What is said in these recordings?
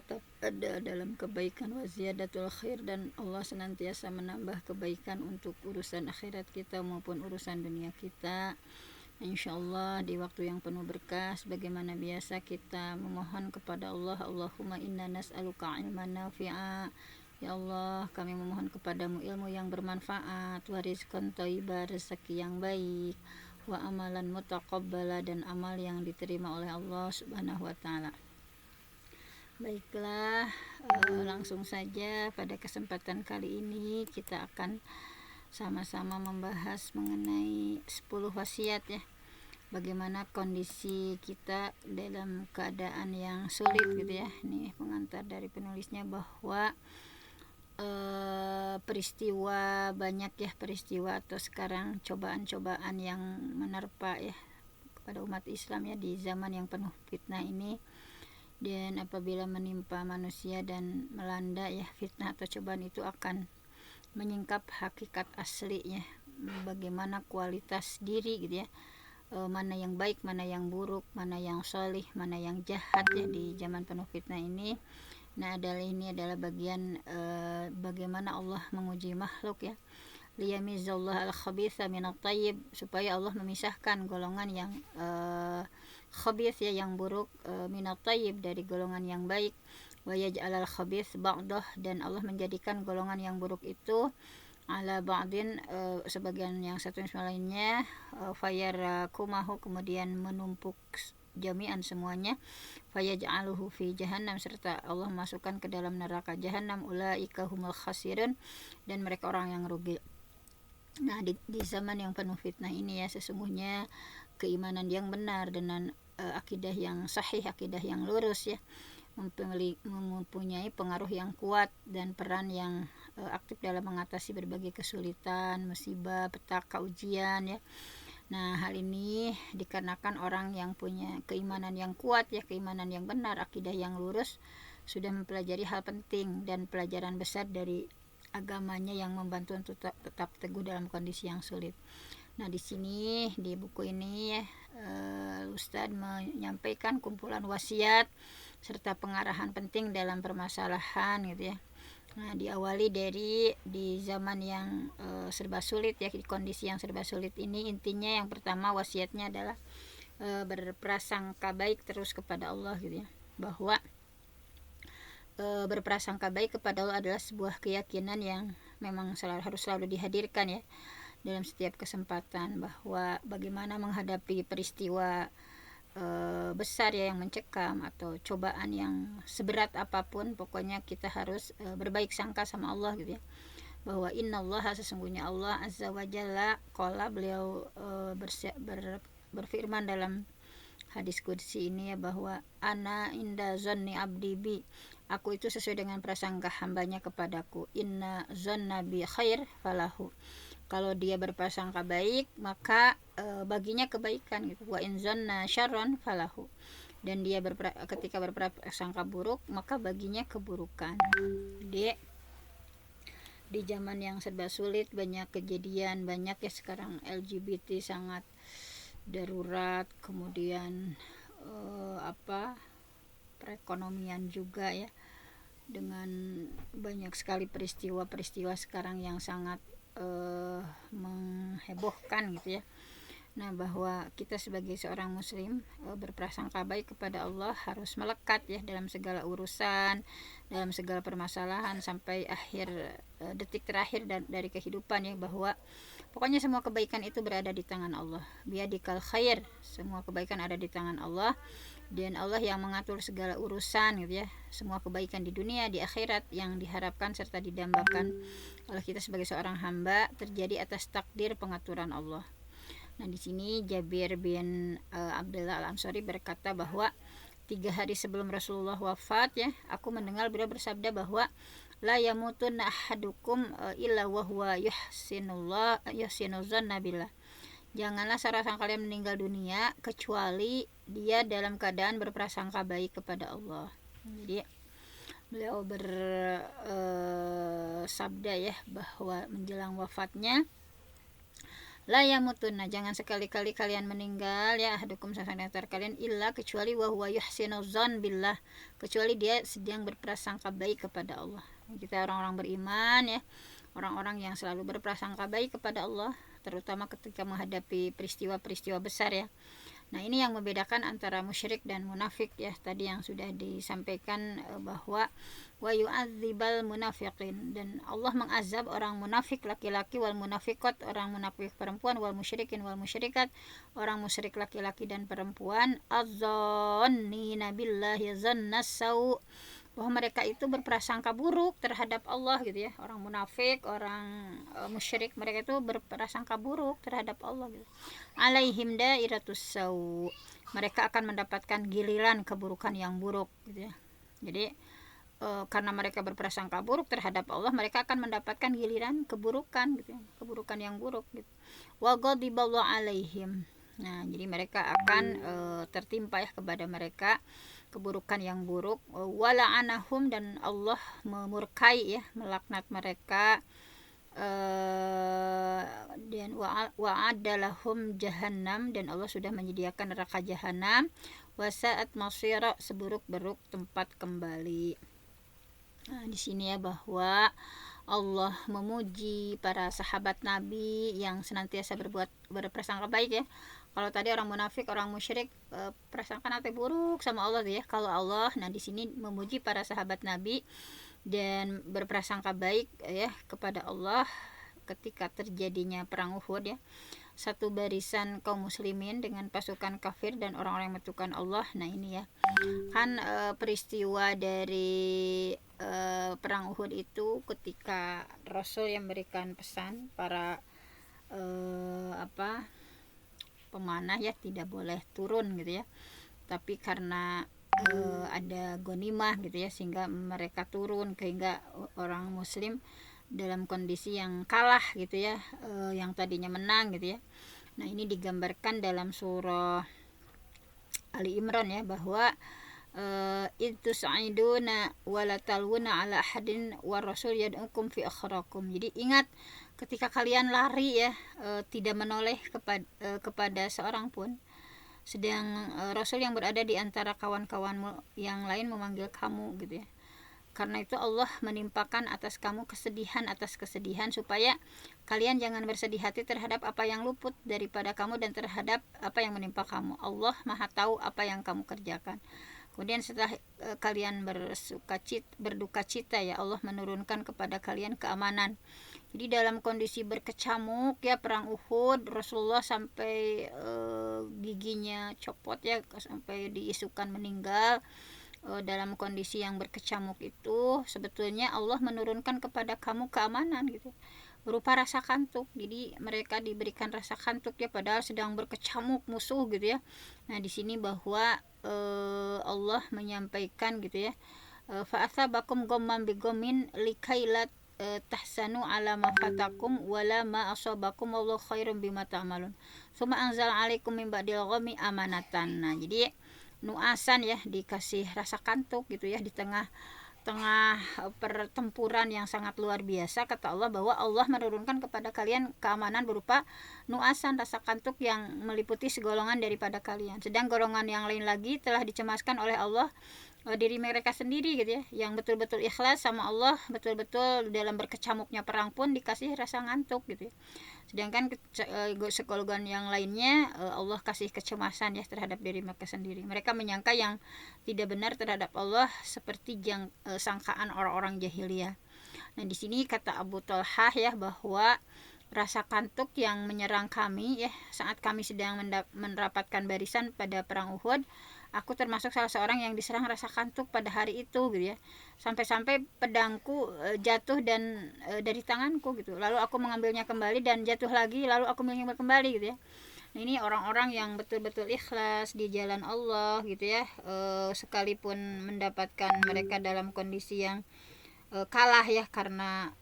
tetap ada dalam kebaikan wa ziyadatul khair, dan Allah senantiasa menambah kebaikan untuk urusan akhirat kita maupun urusan dunia kita. Insyaallah di waktu yang penuh berkah, sebagaimana biasa kita memohon kepada Allah, Allahumma inna nas'aluka ilman nafi'a. Ya Allah, kami memohon kepadamu ilmu yang bermanfaat, wa rizqan thayyiba, rezeki yang baik, wa amalan mutaqabbala, dan amal yang diterima oleh Allah Subhanahu wa taala. Baiklah, langsung saja pada kesempatan kali ini kita akan sama-sama membahas mengenai 10 wasiat ya. Bagaimana kondisi kita dalam keadaan yang sulit gitu ya. Nih pengantar dari penulisnya bahwa peristiwa banyak ya, peristiwa atau sekarang cobaan-cobaan yang menerpa ya kepada umat Islam ya di zaman yang penuh fitnah ini. Dan apabila menimpa manusia dan melanda ya fitnah atau cobaan itu akan menyingkap hakikat aslinya, bagaimana kualitas diri gitu ya, mana yang baik, mana yang buruk, mana yang solih, mana yang jahat ya di zaman penuh fitnah ini. Nah, ini adalah bagian bagaimana Allah menguji makhluk ya. Liyamizallahu al-khabitha minat tayyib, supaya Allah memisahkan golongan yang khabith ya, yang buruk, minat tayyib, dari golongan yang baik. Wa yaj'alal khabith ba'dah, dan Allah menjadikan golongan yang buruk itu ala ba'din, sebagian yang satu sama lainnya, fayarakumahu, kemudian menumpuk jami'an semuanya, fayaj'aluhu fi jahannam, serta Allah masukkan ke dalam neraka jahannam, ulaika humul khasirun, dan mereka orang yang rugi. Nah, di zaman yang penuh fitnah ini ya, sesungguhnya keimanan yang benar dengan akidah yang sahih, akidah yang lurus ya, mempunyai pengaruh yang kuat dan peran yang aktif dalam mengatasi berbagai kesulitan, musibah, petaka, ujian ya. Nah, hal ini dikarenakan orang yang punya keimanan yang kuat ya, keimanan yang benar, akidah yang lurus, sudah mempelajari hal penting dan pelajaran besar dari agamanya yang membantu untuk tetap teguh dalam kondisi yang sulit. Nah, di sini di buku ini ya, Ustadz menyampaikan kumpulan wasiat serta pengarahan penting dalam permasalahan gitu ya. Nah, diawali dari di zaman yang serba sulit ya, di kondisi yang serba sulit ini, intinya yang pertama wasiatnya adalah berprasangka baik terus kepada Allah gitu ya, bahwa berprasangka baik kepada Allah adalah sebuah keyakinan yang memang harus selalu dihadirkan ya dalam setiap kesempatan, bahwa bagaimana menghadapi peristiwa besar ya yang mencekam atau cobaan yang seberat apapun, pokoknya kita harus berbaik sangka sama Allah gitu ya, bahwa innallaha, sesungguhnya Allah azza wa jalla, qala, beliau berfirman dalam hadis qudsi ini ya, bahwa ana inda zanni abdi bi, aku itu sesuai dengan prasangka hambanya kepadaku, inna zanna bi khair falahu, kalau dia berprasangka baik maka baginya kebaikan gitu, wa in zanna syarran falahu, dan dia ketika berprasangka buruk maka baginya keburukan. Jadi di zaman yang serba sulit, banyak kejadian, banyak ya sekarang LGBT sangat darurat, kemudian perekonomian juga ya, dengan banyak sekali peristiwa-peristiwa sekarang yang sangat menghebohkan gitu ya. Nah, bahwa kita sebagai seorang muslim berprasangka baik kepada Allah harus melekat ya dalam segala urusan, dalam segala permasalahan sampai akhir detik terakhir dari kehidupan ya, bahwa pokoknya semua kebaikan itu berada di tangan Allah. Biadikal khair, semua kebaikan ada di tangan Allah, dan Allah yang mengatur segala urusan gitu ya, semua kebaikan di dunia, di akhirat, yang diharapkan serta didambakan oleh kita sebagai seorang hamba terjadi atas takdir pengaturan Allah. Nah, di sini Jabir bin Abdullah Al-Ansari berkata bahwa 3 hari sebelum Rasulullah wafat ya, aku mendengar beliau bersabda bahwa la yamutunna ahadukum illa wa huwa yuhsinuzanna billah, janganlah seorang kalian meninggal dunia kecuali dia dalam keadaan berprasangka baik kepada Allah. Jadi beliau bersabda ya, bahwa menjelang wafatnya, la yamutunna, jangan sekali-kali kalian meninggal ya ahadukum salah antara kalian illa kecuali wa huwa yuhsinu dzan billah, kecuali dia sedang berprasangka baik kepada Allah. Kita orang-orang beriman ya, orang-orang yang selalu berprasangka baik kepada Allah, terutama ketika menghadapi peristiwa-peristiwa besar ya. Nah, ini yang membedakan antara musyrik dan munafik ya, tadi yang sudah disampaikan bahwa wa yu'adzibal munafiqin, dan Allah mengazab orang munafik laki-laki, wal munafiqat orang munafik perempuan, wal musyrikin wal musyrikat orang musyrik laki-laki dan perempuan, azzannina billahi zannas sau, bahwa mereka itu berprasangka buruk terhadap Allah gitu ya. Orang munafik, orang musyrik, mereka itu berprasangka buruk terhadap Allah gitu. Alaihim dairatus sau, mereka akan mendapatkan giliran keburukan yang buruk gitu ya. Jadi karena mereka berprasangka buruk terhadap Allah, mereka akan mendapatkan giliran keburukan gitu ya, keburukan yang buruk gitu. Wa ghadiballahu alaihim, nah jadi mereka akan tertimpa ya kepada mereka keburukan yang buruk. Wala'anahum, dan Allah memurkai ya, melaknat mereka. Dan wa'adalahum jahannam, dan Allah sudah menyediakan neraka jahanam. Wasa'at masira, seburuk-buruk tempat kembali. Nah, di sini ya bahwa Allah memuji para sahabat Nabi yang senantiasa berprasangka baik ya. Kalau tadi orang munafik, orang musyrik prasangka nanti buruk sama Allah ya. Kalau Allah, nah di sini memuji para sahabat Nabi dan berprasangka baik ya kepada Allah ketika terjadinya perang Uhud ya. Satu barisan kaum muslimin dengan pasukan kafir dan orang-orang yang menentukan Allah. Nah ini ya kan peristiwa dari perang Uhud itu ketika Rasul yang memberikan pesan para pemanah ya tidak boleh turun gitu ya, tapi karena ada gonimah gitu ya, sehingga mereka turun, sehingga orang muslim dalam kondisi yang kalah gitu ya, yang tadinya menang gitu ya. Nah ini digambarkan dalam surah Ali Imran ya, bahwa itu sa'iduna wala talwuna ala ahadin wa rasul yad'ukum fi akhrakum. Jadi ingat ketika kalian lari ya, tidak menoleh kepada seorang pun, sedang Rasul yang berada di antara kawan-kawanmu yang lain memanggil kamu gitu ya. Karena itu Allah menimpakan atas kamu kesedihan atas kesedihan, supaya kalian jangan bersedih hati terhadap apa yang luput daripada kamu dan terhadap apa yang menimpa kamu. Allah Maha tahu apa yang kamu kerjakan. Kemudian setelah kalian berduka cita ya, Allah menurunkan kepada kalian keamanan. Jadi dalam kondisi berkecamuk ya perang Uhud, Rasulullah sampai giginya copot ya, sampai diisukan meninggal. Dalam kondisi yang berkecamuk itu sebetulnya Allah menurunkan kepada kamu keamanan gitu, berupa rasa kantuk. Jadi mereka diberikan rasa kantuk ya, padahal sedang berkecamuk musuh gitu ya. Nah di sini bahwa Allah menyampaikan gitu ya, fa'atsabakum ghamman bighammin likailat tahsanu ala ma fatakum wala ma asabakum wallahu khairum bima ta'malun. Summa anzal alaikum min ba'dil ghammi amanatan. Nah jadi nuasan ya, dikasih rasa kantuk gitu ya di tengah pertempuran yang sangat luar biasa. Kata Allah bahwa Allah menurunkan kepada kalian keamanan berupa nuasan, rasa kantuk yang meliputi segolongan daripada kalian. Sedang golongan yang lain lagi telah dicemaskan oleh Allah diri mereka sendiri gitu ya, yang betul-betul ikhlas sama Allah, betul-betul dalam berkecamuknya perang pun dikasih rasa ngantuk gitu ya. Sedangkan segolongan yang lainnya Allah kasih kecemasan ya terhadap diri mereka sendiri. Mereka menyangka yang tidak benar terhadap Allah seperti sangkaan orang-orang jahiliyah. Nah di sini kata Abu Talhah ya, bahwa rasa kantuk yang menyerang kami ya saat kami sedang mendapatkan barisan pada perang Uhud, aku termasuk salah seorang yang diserang rasa kantuk pada hari itu gitu ya, sampai-sampai pedangku jatuh dan dari tanganku gitu, lalu aku mengambilnya kembali dan jatuh lagi, lalu aku mengambil kembali gitu ya. Nah ini orang-orang yang betul-betul ikhlas di jalan Allah gitu ya, sekalipun mendapatkan mereka dalam kondisi yang kalah ya karena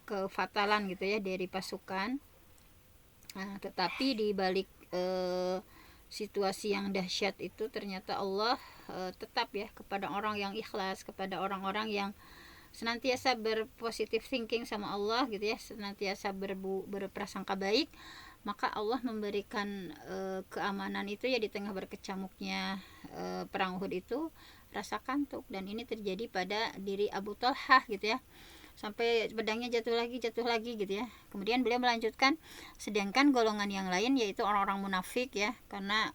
kefatalan gitu ya dari pasukan. Nah, tetapi di balik situasi yang dahsyat itu ternyata Allah tetap ya kepada orang yang ikhlas, kepada orang-orang yang senantiasa berpositif thinking sama Allah gitu ya, senantiasa berprasangka baik, maka Allah memberikan keamanan itu ya di tengah berkecamuknya perang Uhud itu, rasa kantuk. Dan ini terjadi pada diri Abu Talhah gitu ya, sampai pedangnya jatuh lagi gitu ya. Kemudian beliau melanjutkan, sedangkan golongan yang lain yaitu orang-orang munafik ya, karena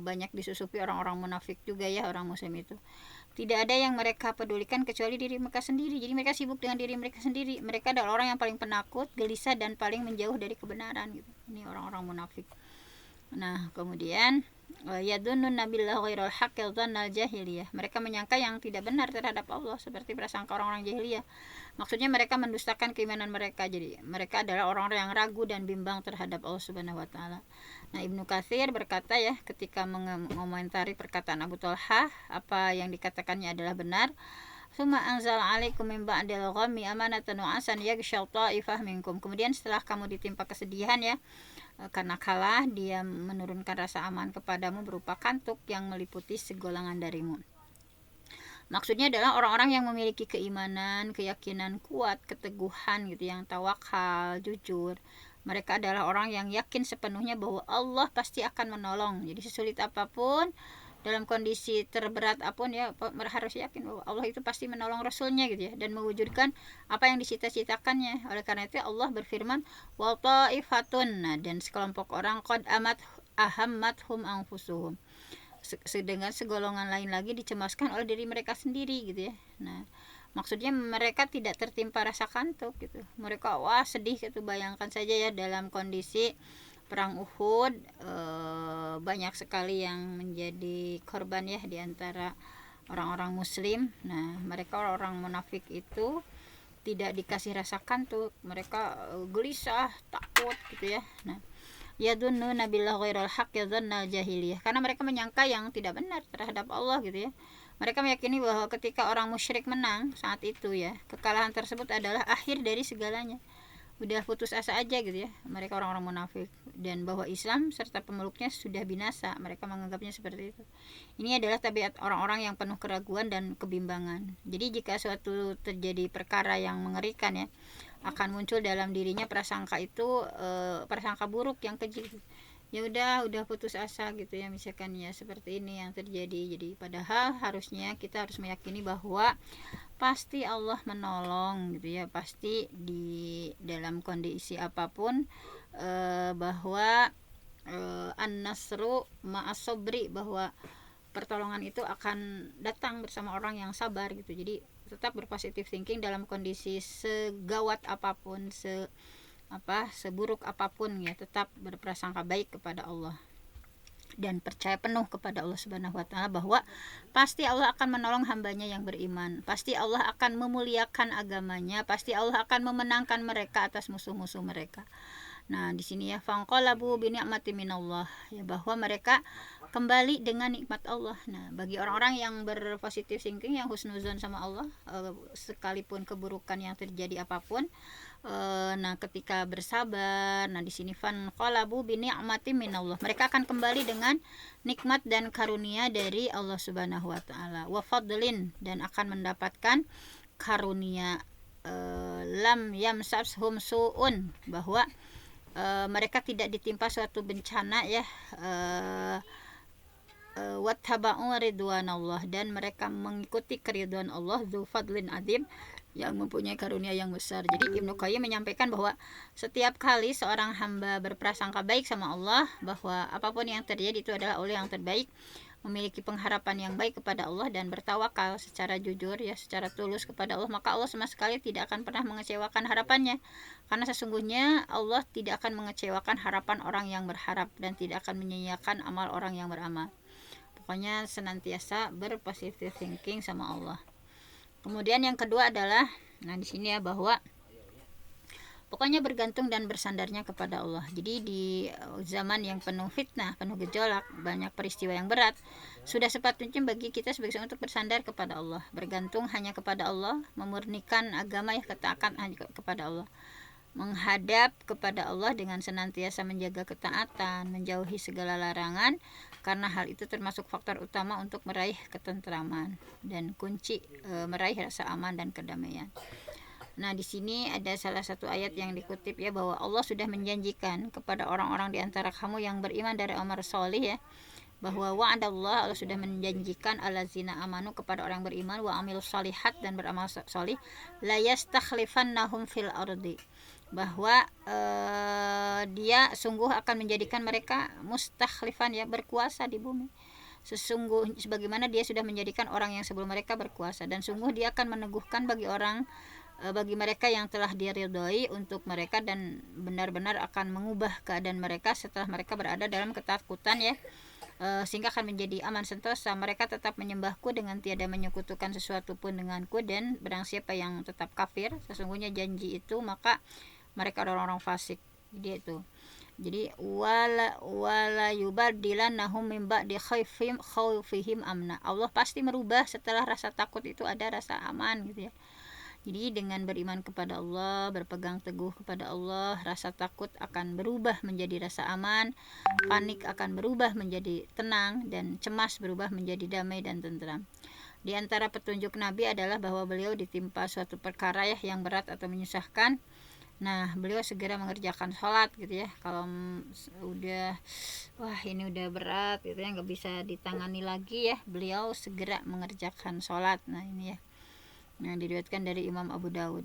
banyak disusupi orang-orang munafik juga ya orang muslim itu, tidak ada yang mereka pedulikan kecuali diri mereka sendiri. Jadi mereka sibuk dengan diri mereka sendiri. Mereka adalah orang yang paling penakut, gelisah, dan paling menjauh dari kebenaran gitu. Ini orang-orang munafik. Nah, kemudian yadunnun nabillah ghairal haqqi dzannal jahiliyah. Mereka menyangka yang tidak benar terhadap Allah seperti prasangka orang-orang jahiliyah. Maksudnya mereka mendustakan keimanan mereka. Jadi mereka adalah orang-orang yang ragu dan bimbang terhadap Allah Subhanahu wa taala. Nah, Ibnu Katsir berkata ya, ketika mengomentari perkataan Abu Talhah, apa yang dikatakannya adalah benar. Summa anzala alaikum min ba'dil ghammi amanatan wa asan yaghsha ta'ifah minkum. Kemudian setelah kamu ditimpa kesedihan ya, karena kalah, dia menurunkan rasa aman kepadamu berupa kantuk yang meliputi segolongan darimu. Maksudnya adalah orang-orang yang memiliki keimanan, keyakinan kuat, keteguhan gitu, yang tawakal, jujur. Mereka adalah orang yang yakin sepenuhnya bahwa Allah pasti akan menolong. Jadi sesulit apapun, dalam kondisi terberat apapun ya, harus yakin bahwa Allah itu pasti menolong Rasulnya gitu ya, dan mewujudkan apa yang dicita-citakannya. Oleh karena itu Allah berfirman, wa ta'ifatun, dan sekelompok orang qad ahammathum anfusuhum, sedangkan segolongan lain lagi dicemaskan oleh diri mereka sendiri gitu ya. Nah, maksudnya mereka tidak tertimpa rasa kantuk gitu. Mereka wah sedih gitu, bayangkan saja ya dalam kondisi perang Uhud, banyak sekali yang menjadi korban ya di antara orang-orang muslim. Nah, mereka orang-orang munafik itu tidak dikasih rasa kantuk, mereka gelisah, takut gitu ya. Nah, yadunnuna billahi ghairal haqqi dzannal jahiliyah, karena mereka menyangka yang tidak benar terhadap Allah gitu ya. Mereka meyakini bahwa ketika orang musyrik menang saat itu ya, kekalahan tersebut adalah akhir dari segalanya. Udah putus asa aja gitu ya mereka, orang-orang munafik, dan bahwa Islam serta pemeluknya sudah binasa. Mereka menganggapnya seperti itu. Ini adalah tabiat orang-orang yang penuh keraguan dan kebimbangan. Jadi jika suatu terjadi perkara yang mengerikan ya, akan muncul dalam dirinya prasangka itu, prasangka buruk yang keji. Ya udah putus asa gitu ya, misalkan ya seperti ini yang terjadi. Jadi padahal harusnya kita harus meyakini bahwa pasti Allah menolong gitu ya, pasti di dalam kondisi apapun, bahwa an-nasru ma'as-sabri, bahwa pertolongan itu akan datang bersama orang yang sabar gitu. Jadi tetap berpositif thinking dalam kondisi segawat apapun, seburuk apapun ya, tetap berprasangka baik kepada Allah dan percaya penuh kepada Allah Subhanahu wa taala bahwa pasti Allah akan menolong hambanya yang beriman, pasti Allah akan memuliakan agamanya, pasti Allah akan memenangkan mereka atas musuh-musuh mereka. Nah, di sini ya, faqalabu bi ni'mati minallah, ya, bahwa mereka kembali dengan nikmat Allah. Nah, bagi orang-orang yang berpositif thinking, yang husnuzon sama Allah, sekalipun keburukan yang terjadi apapun, nah ketika bersabar, nah di sini fanqalabu bi ni'mati minallah, mereka akan kembali dengan nikmat dan karunia dari Allah Subhanahu wa taala, wa fadlin, dan akan mendapatkan karunia, lam yamsashum suun, bahwa mereka tidak ditimpa suatu bencana ya, wattaba'u ridwanallah, dan mereka mengikuti keridhaan Allah, dzu fadlin adzim, yang mempunyai karunia yang besar. Jadi Ibnu Qayyim menyampaikan bahwa setiap kali seorang hamba berprasangka baik sama Allah, bahwa apapun yang terjadi itu adalah oleh yang terbaik, memiliki pengharapan yang baik kepada Allah, dan bertawakal secara jujur ya, secara tulus kepada Allah, maka Allah sama sekali tidak akan pernah mengecewakan harapannya, karena sesungguhnya Allah tidak akan mengecewakan harapan orang yang berharap, dan tidak akan menyia-nyiakan amal orang yang beramal. Pokoknya senantiasa berpositive thinking sama Allah. Kemudian yang kedua adalah, nah di sini ya, bahwa pokoknya bergantung dan bersandarnya kepada Allah. Jadi di zaman yang penuh fitnah, penuh gejolak, banyak peristiwa yang berat, sudah sepatutnya bagi kita sebagai untuk bersandar kepada Allah, bergantung hanya kepada Allah, memurnikan agama ya, ketaatan hanya kepada Allah. menghadap kepada Allah dengan senantiasa menjaga ketaatan, menjauhi segala larangan, karena hal itu termasuk faktor utama untuk meraih ketentraman dan kunci meraih rasa aman dan kedamaian. Nah, di sini ada salah satu ayat yang dikutip ya, bahwa Allah sudah menjanjikan kepada orang-orang di antara kamu yang beriman dari amal solih ya, bahwa wa'adallah, Allah sudah menjanjikan alazina amanu, kepada orang beriman, wa amilus solihat, dan beramal solih, la yastakhlifannahum fil ardi, bahwa dia sungguh akan menjadikan mereka mustakhlifan ya, berkuasa di bumi, sesungguh sebagaimana dia sudah menjadikan orang yang sebelum mereka berkuasa, dan sungguh dia akan meneguhkan bagi mereka yang telah diridhoi untuk mereka, dan benar-benar akan mengubah keadaan mereka setelah mereka berada dalam ketakutan ya, sehingga akan menjadi aman sentosa. Mereka tetap menyembahku dengan tiada menyekutukan sesuatu pun denganku, dan barang siapa yang tetap kafir, sesungguhnya janji itu, maka mereka orang-orang fasik. Jadi wala yubaddilannahum min ba'di khaufihim amna. Allah pasti merubah setelah rasa takut itu ada rasa aman gitu ya. Jadi dengan beriman kepada Allah, berpegang teguh kepada Allah, rasa takut akan berubah menjadi rasa aman, panik akan berubah menjadi tenang, dan cemas berubah menjadi damai dan tentram. Di antara petunjuk Nabi adalah bahwa beliau ditimpa suatu perkara ya yang berat atau menyusahkan. Nah, beliau segera mengerjakan sholat gitu ya. Kalau udah ini udah berat gitu ya, nggak bisa ditangani lagi ya, beliau segera mengerjakan sholat. Nah, ini ya yang diriwayatkan dari Imam Abu Daud.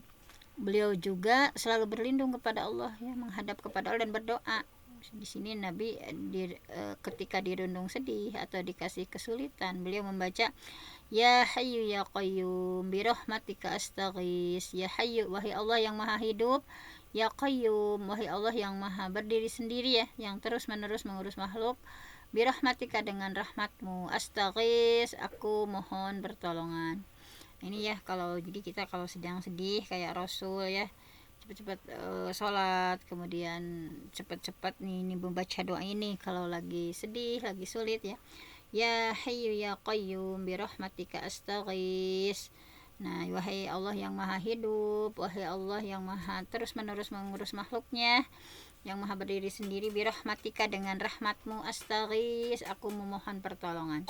Beliau juga selalu berlindung kepada Allah ya, menghadap kepada Allah dan berdoa. Di sini Nabi ketika dirundung sedih atau dikasih kesulitan, beliau membaca Ya Hayyu Ya Qayyum bi rahmatika astaghis. Ya Hayyu, wahai Allah yang Maha Hidup, Ya Qayyum, wahai Allah yang Maha berdiri sendiri ya, yang terus-menerus mengurus makhluk, bi rahmatika, dengan rahmatmu, astaghis, aku mohon pertolongan. Ini ya, jadi kita kalau sedang sedih kayak Rasul ya, cepat-cepat sholat, kemudian cepat-cepat ini membaca doa ini kalau lagi sedih, lagi sulit ya. Ya Hayyu Ya Qayyum bi rahmatika astaghis. Nah, wahai Allah yang Maha Hidup, wahai Allah yang Maha terus-menerus mengurus makhluknya, yang Maha berdiri sendiri, bi rahmatika, dengan rahmatmu, astaghis, aku memohon pertolongan.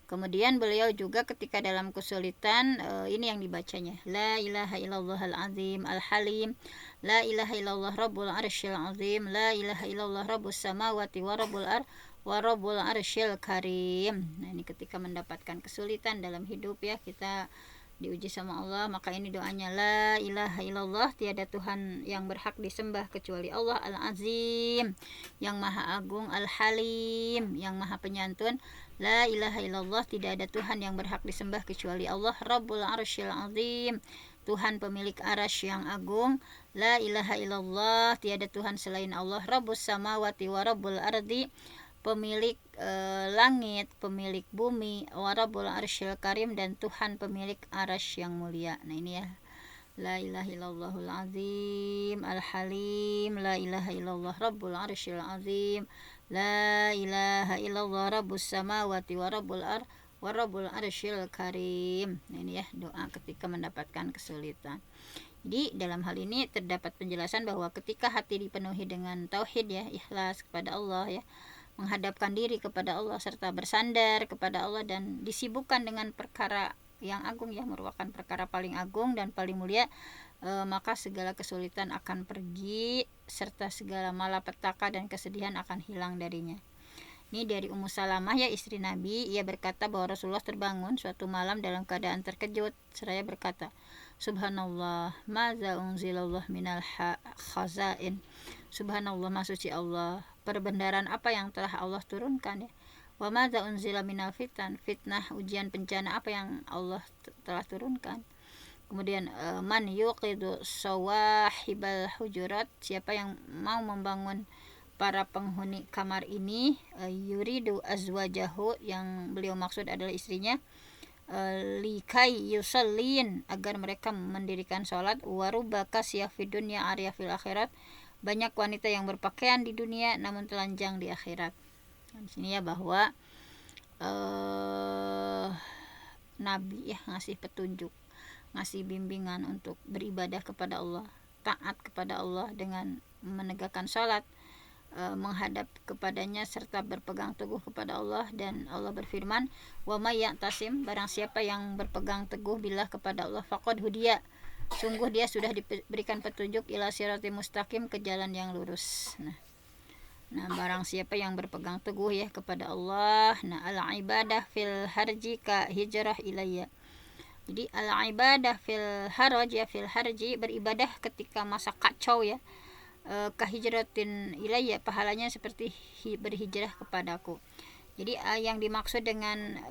Kemudian beliau juga ketika dalam kesulitan, ini yang dibacanya, La ilaha illallah al-azim al-halim, La ilaha illallah rabbul arsyil azim, La ilaha illallah rabbus samawati wa rabbul arsyil karim. Nah, ini ketika mendapatkan kesulitan dalam hidup ya, kita diuji sama Allah, maka ini doanya, La ilaha illallah, tiada Tuhan yang berhak disembah kecuali Allah, al-azim, yang maha agung, al-halim, yang maha penyantun, La ilaha illallah, tidak ada Tuhan yang berhak disembah kecuali Allah, Rabbul arsyil azim, Tuhan pemilik arasy yang agung, La ilaha illallah, tiada Tuhan selain Allah, Rabbus samawati wa rabbul ardi, pemilik langit, pemilik bumi, wa rabbul arsyil karim, dan Tuhan pemilik arasy yang mulia. Nah, ini ya, La ilaha illallahul azim al-halim, La ilaha illallah rabbul arsyil azim, La ilaha illallah rabbus samawati wa rabbul arsyil karim. Nah, ini ya doa ketika mendapatkan kesulitan. Jadi dalam hal ini terdapat penjelasan bahwa ketika hati dipenuhi dengan tauhid ya, ikhlas kepada Allah ya, menghadapkan diri kepada Allah serta bersandar kepada Allah, dan disibukkan dengan perkara yang agung ya, merupakan perkara paling agung dan paling mulia, maka segala kesulitan akan pergi serta segala malapetaka dan kesedihan akan hilang darinya. Ini dari Ummu Salamah ya, istri Nabi. Ia berkata bahwa Rasulullah terbangun suatu malam dalam keadaan terkejut seraya berkata, Subhanallah, maza unzilallah minal khazain. Subhanallah, maha suci Allah, perbendaharaan apa yang telah Allah turunkan ya. Wa madza unzila minal fitnah, ujian bencana apa yang Allah telah turunkan. Kemudian man yuqidu sawahibal hujurat, siapa yang mau membangun para penghuni kamar ini, yuridu azwajahu, yang beliau maksud adalah istrinya, likai yusallin, agar mereka mendirikan sholat, waruba kasiyah fid dunya arya fil akhirat, banyak wanita yang berpakaian di dunia namun telanjang di akhirat. Di sini ya bahwa Nabi ya ngasih petunjuk, ngasih bimbingan untuk beribadah kepada Allah, taat kepada Allah dengan menegakkan sholat, menghadap kepadanya serta berpegang teguh kepada Allah. Dan Allah berfirman, wa may ya'tasim, barang siapa yang berpegang teguh billah kepada Allah, faqad hudiya, sungguh dia sudah diberikan petunjuk ila siratim mustaqim, ke jalan yang lurus. Nah, barang siapa yang berpegang teguh ya kepada Allah, nah al ibadah fil harji ka hijrah ilayya. Jadi al ibadah fil haraj ya, fil harji, beribadah ketika masa kacau ya, kahijratin ilayya, pahalanya seperti berhijrah kepadaku. Jadi yang dimaksud dengan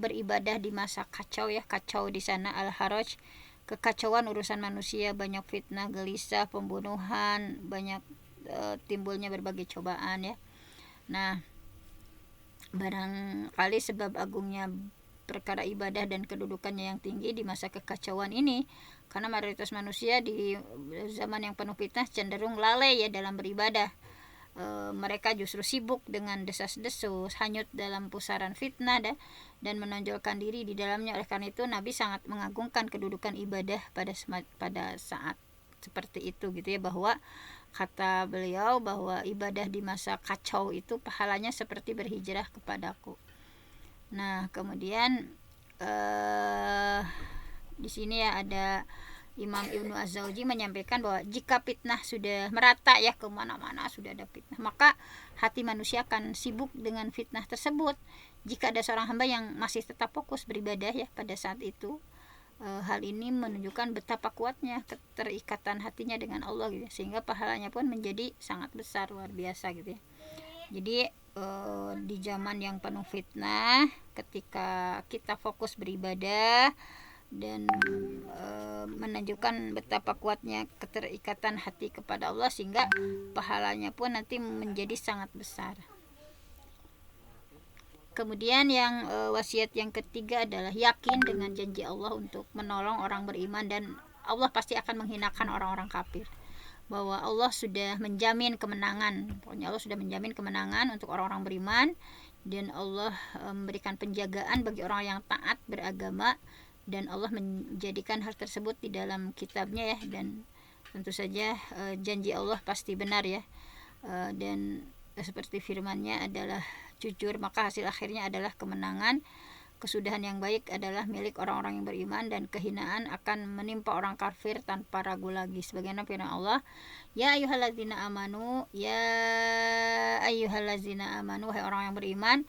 beribadah di masa kacau ya, kacau di sana al-haraj, kekacauan urusan manusia, banyak fitnah, gelisah, pembunuhan, banyak timbulnya berbagai cobaan ya. Nah, barangkali sebab agungnya perkara ibadah dan kedudukannya yang tinggi di masa kekacauan ini, karena mayoritas manusia di zaman yang penuh fitnah cenderung lalai ya dalam beribadah. Mereka justru sibuk dengan desas-desus, hanyut dalam pusaran fitnah dan menonjolkan diri di dalamnya. Oleh karena itu Nabi sangat mengagungkan kedudukan ibadah pada saat seperti itu gitu ya, bahwa kata beliau bahwa ibadah di masa kacau itu pahalanya seperti berhijrah kepadaku. Nah, kemudian di sini ya ada Imam Ibnu Az-Zawji menyampaikan bahwa jika fitnah sudah merata ya, kemana-mana sudah ada fitnah, maka hati manusia akan sibuk dengan fitnah tersebut. Jika ada seorang hamba yang masih tetap fokus beribadah ya pada saat itu, hal ini menunjukkan betapa kuatnya keterikatan hatinya dengan Allah gitu, sehingga pahalanya pun menjadi sangat besar, luar biasa gitu ya. Jadi di zaman yang penuh fitnah, ketika kita fokus beribadah dan menunjukkan betapa kuatnya keterikatan hati kepada Allah, sehingga pahalanya pun nanti menjadi sangat besar. Kemudian yang wasiat yang ketiga adalah yakin dengan janji Allah untuk menolong orang beriman, dan Allah pasti akan menghinakan orang-orang kafir, bahwa Allah sudah menjamin kemenangan. Pokoknya Allah sudah menjamin kemenangan untuk orang-orang beriman, dan Allah memberikan penjagaan bagi orang yang taat beragama, dan Allah menjadikan hal tersebut di dalam kitabnya ya. Dan tentu saja janji Allah pasti benar ya, dan seperti firman-Nya adalah jujur, maka hasil akhirnya adalah kemenangan. Kesudahan yang baik adalah milik orang-orang yang beriman, dan kehinaan akan menimpa orang kafir tanpa ragu lagi. Sebagaimana firman Allah, ya ayyuhallazina amanu, ya ayyuhallazina amanu, hai orang yang beriman,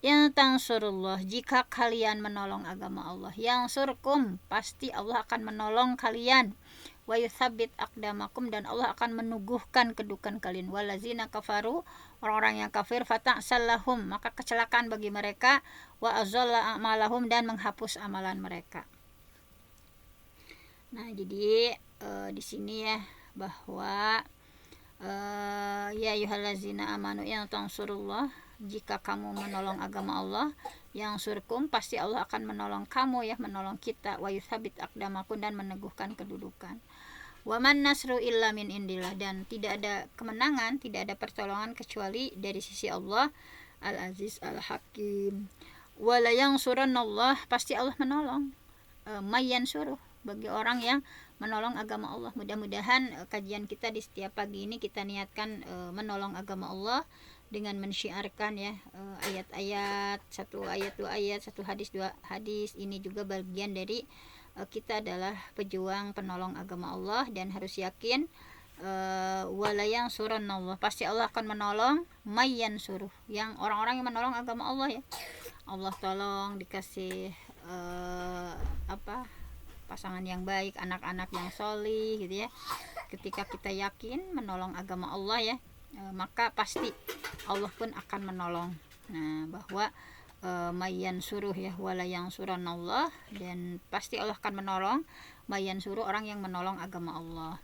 yang tansurullah, jika kalian menolong agama Allah, yang surkum, pasti Allah akan menolong kalian, wa yutsabbit aqdamakum, dan Allah akan menuguhkan kedudukan kalian, walazina kafaru, orang-orang yang kafir, fata'sallahum, maka kecelakaan bagi mereka, wa azalla a'malahum, dan menghapus amalan mereka. Nah, jadi di sini ya bahwa ya ayyuhallazina amanu yang tansurullah, jika kamu menolong agama Allah, yang surkum, pasti Allah akan menolong kamu ya, menolong kita, wa yutsabbit aqdamakum, dan meneguhkan kedudukan. Wa man nasru illa min indillah, dan tidak ada kemenangan, tidak ada pertolongan kecuali dari sisi Allah, Al-Aziz Al-Hakim. Wa la yansurannallah, pasti Allah menolong, mayyan suruh, bagi orang yang menolong agama Allah. Mudah-mudahan kajian kita di setiap pagi ini kita niatkan menolong agama Allah dengan mensyiarkan ya ayat-ayat, satu ayat dua ayat, satu hadis dua hadis. Ini juga bagian dari kita adalah pejuang penolong agama Allah, dan harus yakin walayang surannallah, pasti Allah akan menolong mayyan suruh, yang orang-orang yang menolong agama Allah ya. Allah tolong dikasih pasangan yang baik, anak-anak yang solih gitu ya. Ketika kita yakin menolong agama Allah ya, maka pasti Allah pun akan menolong. Nah, bahwa mayyan suruh ya, wala yang suranallah, dan pasti Allah akan menolong mayyan suruh, orang yang menolong agama Allah.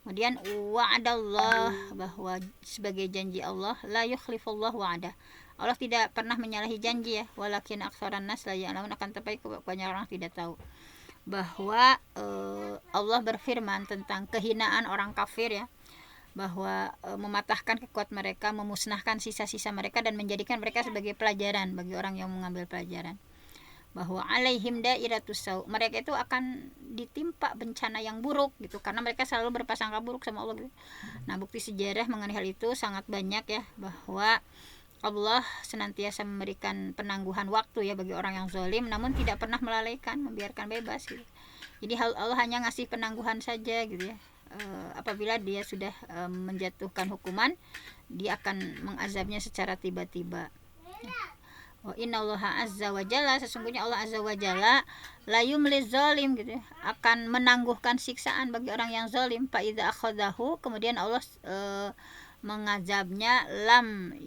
Kemudian wa'adallah, bahwa sebagai janji Allah, la yukhlifullah wa'adah, Allah tidak pernah menyalahi janji ya, walakin aktsaran nas la ya'lamun, akan tetapi banyak orang tidak tahu bahwa Allah berfirman tentang kehinaan orang kafir ya, bahwa mematahkan kekuatan mereka, memusnahkan sisa-sisa mereka, dan menjadikan mereka sebagai pelajaran bagi orang yang mengambil pelajaran. bahwa alaihim dairatus sau, mereka itu akan ditimpa bencana yang buruk gitu karena mereka selalu berprasangka buruk sama Allah gitu. Nah, bukti sejarah mengenai hal itu sangat banyak ya, bahwa Allah senantiasa memberikan penangguhan waktu ya bagi orang yang zalim, namun tidak pernah melalaikan, membiarkan bebas gitu. Jadi Allah hanya ngasih penangguhan saja gitu ya. Apabila dia sudah menjatuhkan hukuman, dia akan mengazabnya secara tiba-tiba. Wa innallaha azza wa jalla, sesungguhnya Allah azza wa jalla la yumliz zalim gitu ya, akan menangguhkan siksaan bagi orang yang zalim. Fa idza akhadahu, kemudian Allah mengazabnya lam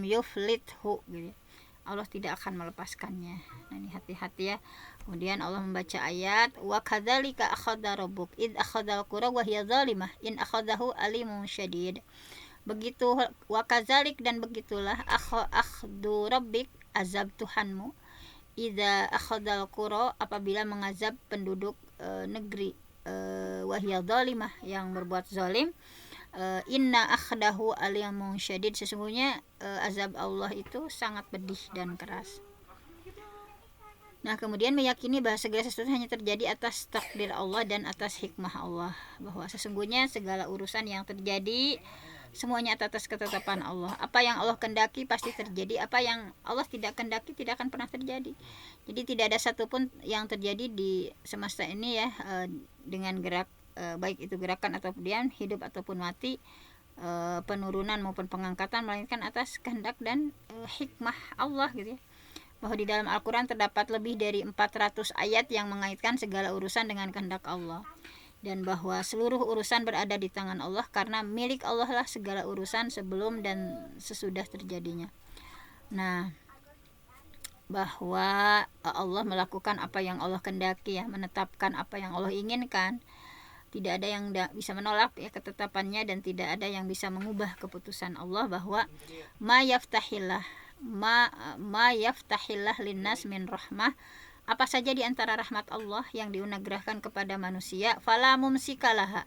yuflithu gitu. Allah tidak akan melepaskannya. Nah, ini hati-hati ya. Kemudian Allah membaca ayat wa kadzalika akhadha rabbuk id akhadhal qura wa hiya zalimah in akhadahu alimun syadid. Begitu wakazalik, dan begitulah akhdu rabbik, azab Tuhanmu, idza akhadal qura, apabila mengazab penduduk negeri, wahya zalimah, yang berbuat zalim. Inna akhdahu alimun syadid, sesungguhnya azab Allah itu sangat pedih dan keras. Nah, kemudian meyakini bahwa segala sesuatu hanya terjadi atas takdir Allah dan atas hikmah Allah, bahwa sesungguhnya segala urusan yang terjadi semuanya atas ketetapan Allah. Apa yang Allah kehendaki pasti terjadi, apa yang Allah tidak kehendaki tidak akan pernah terjadi. Jadi tidak ada satupun yang terjadi di semesta ini ya, dengan gerak, baik itu gerakan atau diam, hidup ataupun mati, penurunan maupun pengangkatan, melainkan atas kehendak dan hikmah Allah gitu ya. Bahwa di dalam Al-Quran terdapat lebih dari 400 ayat yang mengaitkan segala urusan dengan kehendak Allah, dan bahwa seluruh urusan berada di tangan Allah, karena milik Allah lah segala urusan sebelum dan sesudah terjadinya. Nah, bahwa Allah melakukan apa yang Allah kehendaki ya, menetapkan apa yang Allah inginkan. Tidak ada yang bisa menolak ya ketetapannya, dan tidak ada yang bisa mengubah keputusan Allah, bahwa ma yaftahillah linnas min rahmah, apa saja di antara rahmat Allah yang dianugerahkan kepada manusia, fala mumsikalaha,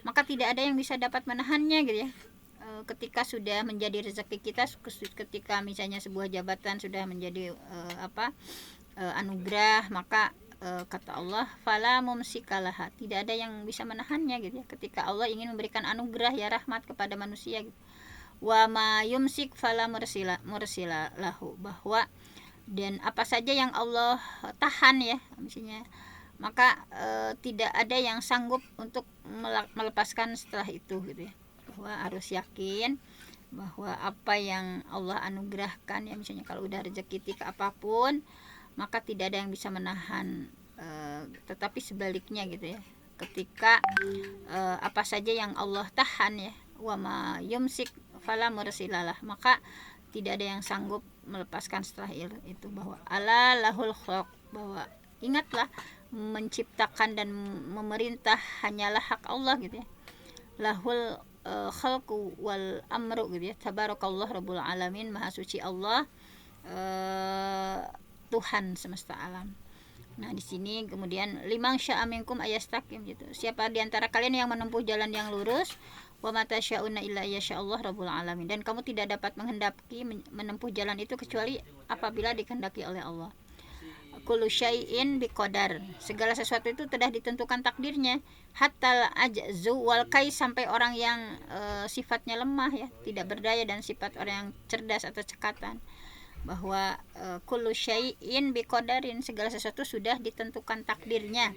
maka tidak ada yang bisa dapat menahannya gitu ya. Ketika sudah menjadi rezeki kita, ketika misalnya sebuah jabatan sudah menjadi anugerah, maka kata Allah fala mumsikalaha, tidak ada yang bisa menahannya gitu ya. Ketika Allah ingin memberikan anugerah ya, rahmat kepada manusia gitu. Wa ma yumsik fala mursila lahu, bahwa dan apa saja yang Allah tahan ya misalnya, maka tidak ada yang sanggup untuk melepaskan setelah itu gitu ya. Bahwa harus yakin bahwa apa yang Allah anugerahkan ya, misalnya kalau udah rezeki tika apapun, maka tidak ada yang bisa menahan. Tetapi sebaliknya gitu ya, ketika apa saja yang Allah tahan ya, wa ma yumsik fala mursilalah, maka tidak ada yang sanggup melepaskan setelah itu. Bahwa ala lahul khalq, bahwa ingatlah menciptakan dan memerintah hanyalah hak Allah gitu ya. Lahul khalqu wal amru gitu ya. Tabarakallah rabbul alamin, maha suci Allah, Tuhan semesta alam. Nah, di sini kemudian limang sya'a minkum ayastaqim gitu. Siapa di antara kalian yang menempuh jalan yang lurus, wa mata sya'una illa yasya'allah rabbul alamin, dan kamu tidak dapat menghendaki menempuh jalan itu kecuali apabila dikehendaki oleh Allah. Kullu syai'in biqadar, segala sesuatu itu telah ditentukan takdirnya. Hatta ajzu wal kais, sampai orang yang sifatnya lemah ya, tidak berdaya, dan sifat orang yang cerdas atau cekatan. Bahwa kullu syai'in biqadarin, segala sesuatu sudah ditentukan takdirnya.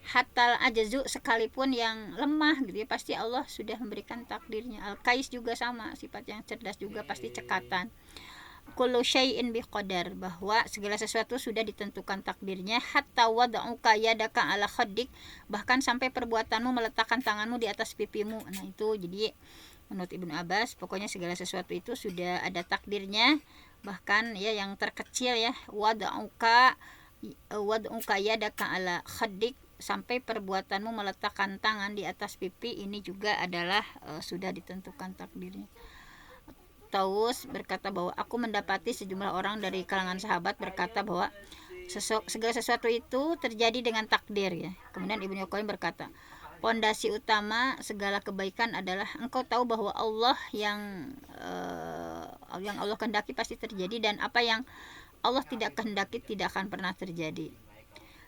Hatta ajzu, sekalipun yang lemah gitu ya, pasti Allah sudah memberikan takdirnya. Al kais juga sama, sifat yang cerdas juga pasti cekatan. Kullu syai'in biqadar, bahwa segala sesuatu sudah ditentukan takdirnya. Hatta wada'uka yadaka ala khaddik, bahkan sampai perbuatanmu meletakkan tanganmu di atas pipimu. Nah, itu jadi menurut Ibnu Abbas, pokoknya segala sesuatu itu sudah ada takdirnya. Bahkan ya yang terkecil ya, wada'uka yadaka ala khaddik, sampai perbuatanmu meletakkan tangan di atas pipi, ini juga adalah sudah ditentukan takdirnya. Taus berkata bahwa aku mendapati sejumlah orang dari kalangan sahabat berkata bahwa segala sesuatu itu terjadi dengan takdir ya. Kemudian Ibnu Qayyim berkata, pondasi utama segala kebaikan adalah engkau tahu bahwa Allah yang Allah kehendaki pasti terjadi, dan apa yang Allah tidak kehendaki tidak akan pernah terjadi.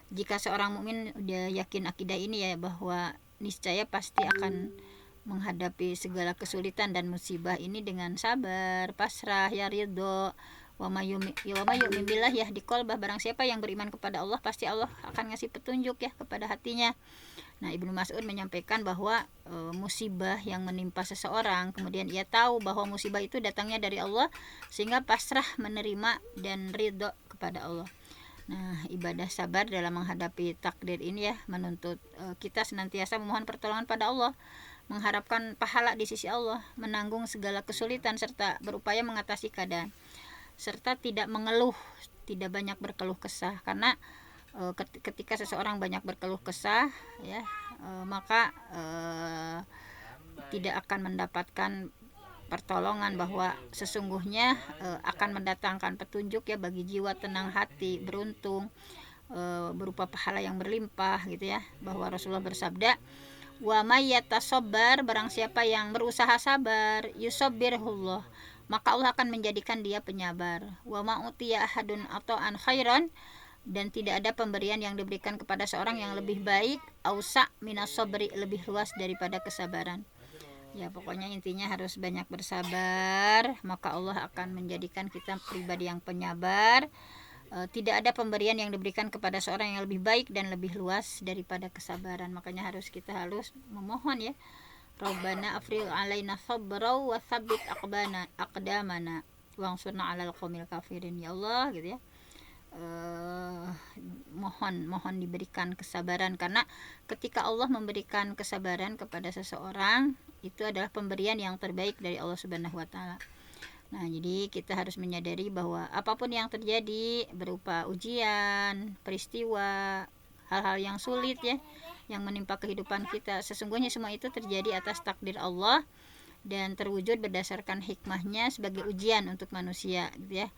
Jika seorang mukmin udah yakin akidah ini ya, bahwa niscaya pasti akan menghadapi segala kesulitan dan musibah ini dengan sabar, pasrah, ya ridho. Wa may yu'min billah yahdi qalbah, barang siapa yang beriman kepada Allah pasti Allah akan ngasih petunjuk ya kepada hatinya. Nah, Ibnu Mas'ud menyampaikan bahwa musibah yang menimpa seseorang, kemudian ia tahu bahwa musibah itu datangnya dari Allah, sehingga pasrah menerima dan ridho kepada Allah. Nah, ibadah sabar dalam menghadapi takdir ini ya menuntut kita senantiasa memohon pertolongan pada Allah, mengharapkan pahala di sisi Allah, menanggung segala kesulitan serta berupaya mengatasi keadaan, serta tidak mengeluh, tidak banyak berkeluh kesah, karena ketika seseorang banyak berkeluh kesah ya, maka tidak akan mendapatkan pertolongan, bahwa sesungguhnya akan mendatangkan petunjuk ya bagi jiwa tenang hati, beruntung, berupa pahala yang berlimpah gitu ya. Bahwa Rasulullah bersabda, wa may yatasabbar, barang siapa yang berusaha sabar, yusabbirhullah, maka Allah akan menjadikan dia penyabar. Wa ma utiya ahadun ata'an khairan, dan tidak ada pemberian yang diberikan kepada seorang yang lebih baik, ausa minas sabri, lebih luas daripada kesabaran. Ya, pokoknya intinya harus banyak bersabar, maka Allah akan menjadikan kita pribadi yang penyabar. Tidak ada pemberian yang diberikan kepada seorang yang lebih baik dan lebih luas daripada kesabaran. Makanya kita harus memohon ya, Rabbana afrigh alaina sabra wa tsabbit aqdamana wansurna 'alal qaumil kafirin. Ya Allah gitu ya. Mohon diberikan kesabaran, karena ketika Allah memberikan kesabaran kepada seseorang, itu adalah pemberian yang terbaik dari Allah Subhanahu wa taala. Nah, jadi kita harus menyadari bahwa apapun yang terjadi berupa ujian, peristiwa, hal-hal yang sulit ya yang menimpa kehidupan kita, sesungguhnya semua itu terjadi atas takdir Allah dan terwujud berdasarkan hikmahnya sebagai ujian untuk manusia gitu ya.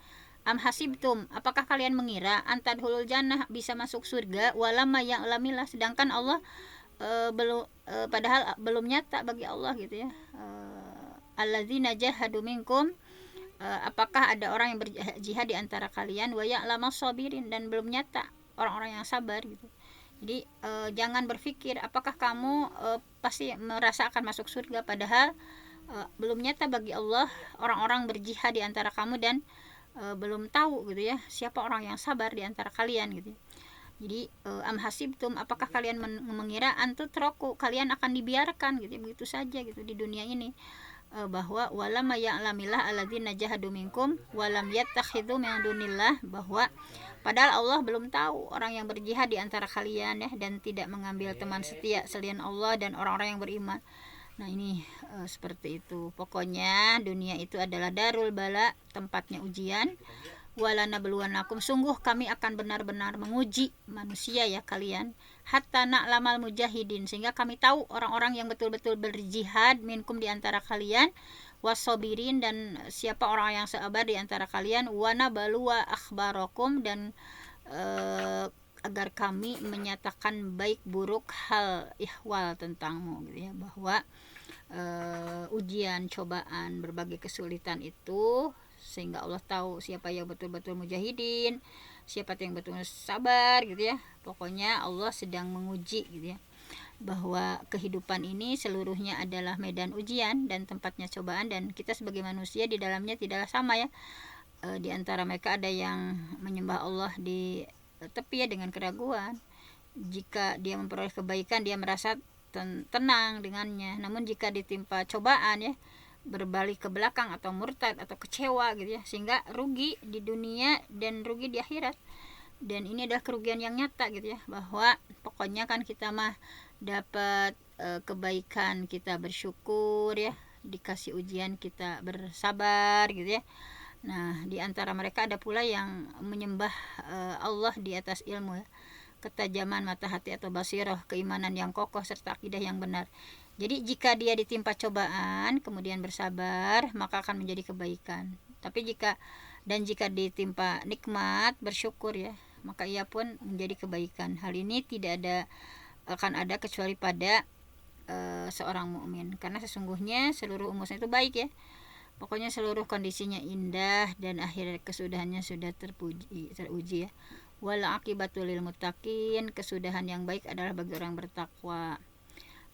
Am hasibtum, apakah kalian mengira antadhulul jannah, bisa masuk surga, walamma ya'lamillah, sedangkan Allah padahal belum nyata bagi Allah gitu ya. Alladzina jahadu minkum, apakah ada orang yang berjihad di antara kalian, wa ya'lamas sabirin, dan belum nyata orang-orang yang sabar gitu. Jadi jangan berpikir apakah kamu pasti merasa akan masuk surga, padahal belum nyata bagi Allah orang-orang berjihad di antara kamu, dan belum tahu gitu ya siapa orang yang sabar di antara kalian gitu. Jadi am hasibtum, apakah kalian mengira antutraku, kalian akan dibiarkan gitu begitu saja gitu di dunia ini, bahwa walam ya'lamillah alladzina jahadu minkum walam yattakhidhu min dunillah, bahwa padahal Allah belum tahu orang yang berjihad di antara kalian ya, dan tidak mengambil teman setia selain Allah dan orang-orang yang beriman. Nah, ini seperti itu. Pokoknya dunia itu adalah darul bala, tempatnya ujian. Walana beluanakum, sungguh kami akan benar-benar menguji manusia ya kalian. Hatta na'lamal mujahidin, sehingga kami tahu orang-orang yang betul-betul berjihad minkum di antara kalian, wasobirin, dan siapa orang yang sabar di antara kalian, wana balua akhbarakum, dan agar kami menyatakan baik buruk hal ihwal tentangmu gitu ya, bahwa ujian, cobaan, berbagai kesulitan itu sehingga Allah tahu siapa yang betul-betul mujahidin, siapa yang betul sabar gitu ya. Pokoknya Allah sedang menguji gitu ya, bahwa kehidupan ini seluruhnya adalah medan ujian dan tempatnya cobaan, dan kita sebagai manusia di dalamnya tidaklah sama ya. Di antara mereka ada yang menyembah Allah di tepi ya dengan keraguan. Jika dia memperoleh kebaikan, dia merasa tenang dengannya, namun jika ditimpa cobaan ya, berbalik ke belakang atau murtad atau kecewa gitu ya, sehingga rugi di dunia dan rugi di akhirat. Dan ini adalah kerugian yang nyata gitu ya, bahwa pokoknya kan kita mah dapat kebaikan kita bersyukur ya, dikasih ujian kita bersabar gitu ya. Nah, di antara mereka ada pula yang menyembah Allah di atas ilmu ya, ketajaman mata hati atau basirah, keimanan yang kokoh serta akidah yang benar. Jadi jika dia ditimpa cobaan kemudian bersabar, maka akan menjadi kebaikan. Tapi jika ditimpa nikmat bersyukur ya, maka ia pun menjadi kebaikan. Hal ini tidak akan ada kecuali pada seorang mukmin, karena sesungguhnya seluruh umatnya itu baik ya. Pokoknya seluruh kondisinya indah dan akhir kesudahannya sudah teruji ya. Wal aqibatu lil muttaqin, kesudahan yang baik adalah bagi orang bertakwa.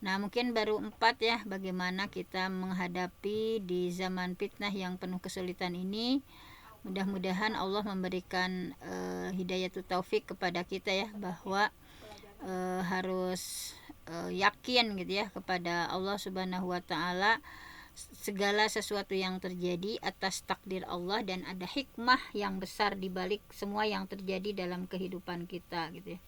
Nah, mungkin baru 4 ya, bagaimana kita menghadapi di zaman fitnah yang penuh kesulitan ini. Mudah-mudahan Allah memberikan hidayah taufik kepada kita ya, bahwa harus yakin gitu ya kepada Allah Subhanahu wa taala. Segala sesuatu yang terjadi atas takdir Allah dan ada hikmah yang besar di balik semua yang terjadi dalam kehidupan kita gitu ya.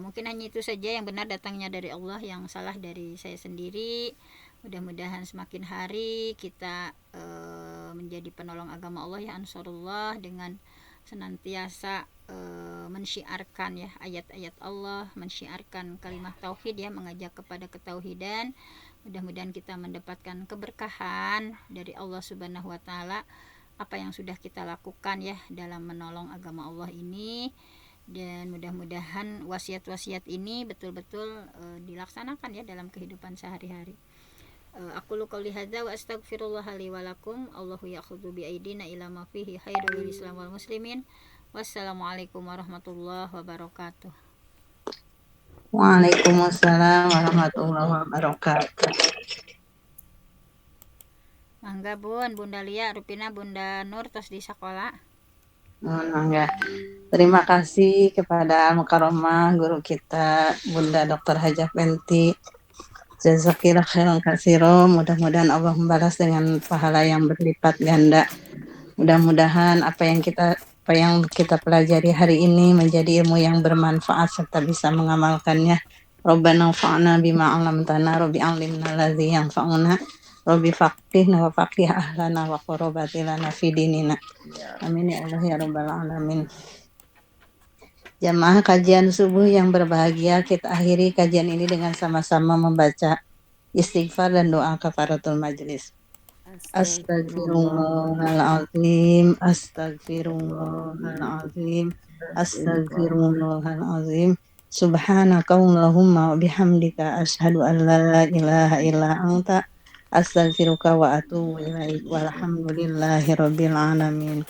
Mungkin hanya itu saja, yang benar datangnya dari Allah, yang salah dari saya sendiri. Mudah-mudahan semakin hari kita menjadi penolong agama Allah ya, ansarullah, dengan senantiasa mensyiarkan ya ayat-ayat Allah, mensyiarkan kalimat tauhid ya, mengajak kepada ketauhidan. Mudah-mudahan kita mendapatkan keberkahan dari Allah Subhanahu wa taala apa yang sudah kita lakukan ya dalam menolong agama Allah ini, dan mudah-mudahan wasiat-wasiat ini betul-betul dilaksanakan ya dalam kehidupan sehari-hari. Aku qouli hadza wa astaghfirullah li wa lakum. Allahu ya'khudhu bi aidina ila ma fihi khairul lil Islam wal muslimin. Wassalamualaikum warahmatullahi wabarakatuh. Waalaikumsalam warahmatullahi wabarakatuh. Mangga Bun, Bunda Lia, Rupina, Bunda Nur tos di sekolah. Mangga. Terima kasih kepada Al-Mukarramah guru kita Bunda Dr. Hajah Penti. Jazakillah khairan katsiran. Mudah-mudahan Allah membalas dengan pahala yang berlipat ganda. Mudah-mudahan apa yang kita pelajari hari ini menjadi ilmu yang bermanfaat serta bisa mengamalkannya. Rabbana anfa'na bima 'allamtana, Rabbi 'allimna alladzi yanfa'una, Rabbi faqihna wa faqih ahlana wa qurrabati lana fi dinina. Amin ya Allah ya rabbal alamin. Jamaah kajian subuh yang berbahagia, kita akhiri kajian ini dengan sama-sama membaca istighfar dan doa kafaratul majlis. Astagfirullahaladzim, astagfirullahaladzim, astagfirullahaladzim. Subhanakallahumma wa bihamdika asyhadu an la ilaha illa anta astaghfiruka wa atubu ilaik. Walhamdulillahi rabbil alamin.